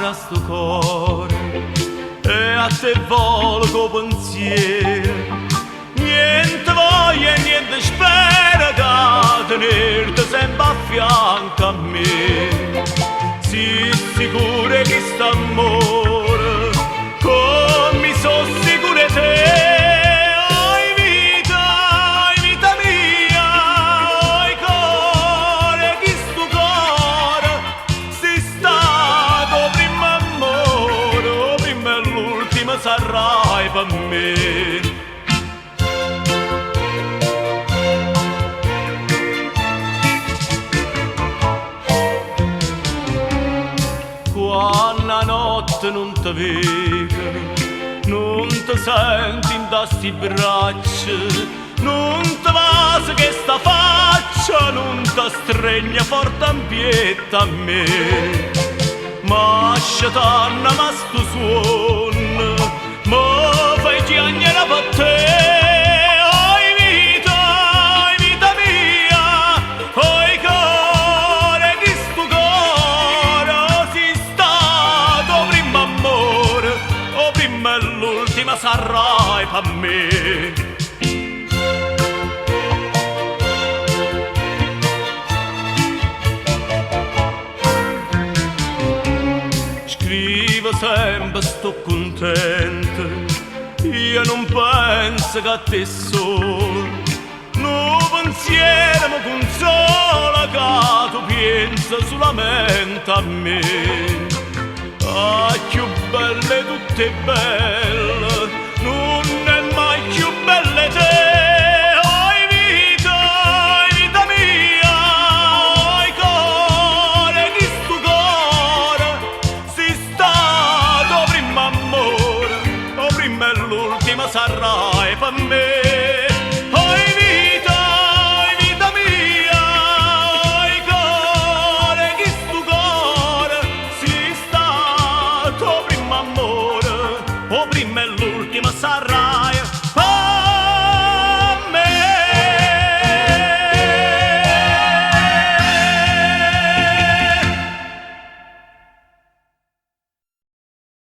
sopra sto cuore e a te volgo pensiero. Niente voglia e niente spera da tenerti sempre a fianco a me. Sii sicura che st'amore come mi so sicura te. Sarai per me. Quando la notte non ti vedo, non ti senti in sti braccia, non ti va che sta faccia, non ti stregna forte ampietta a me. Ma sciatanna ma sto suono, ma fai piangere per te. Oi vita mia, oi cuore, che sto cuore si stato prima amore, o prima e l'ultima sarai per me. Scrivo sempre, sto contento, io non penso che a te solo, no pensiero mi consola che tu pensi solamente a me. Ah, più belle tutte belle,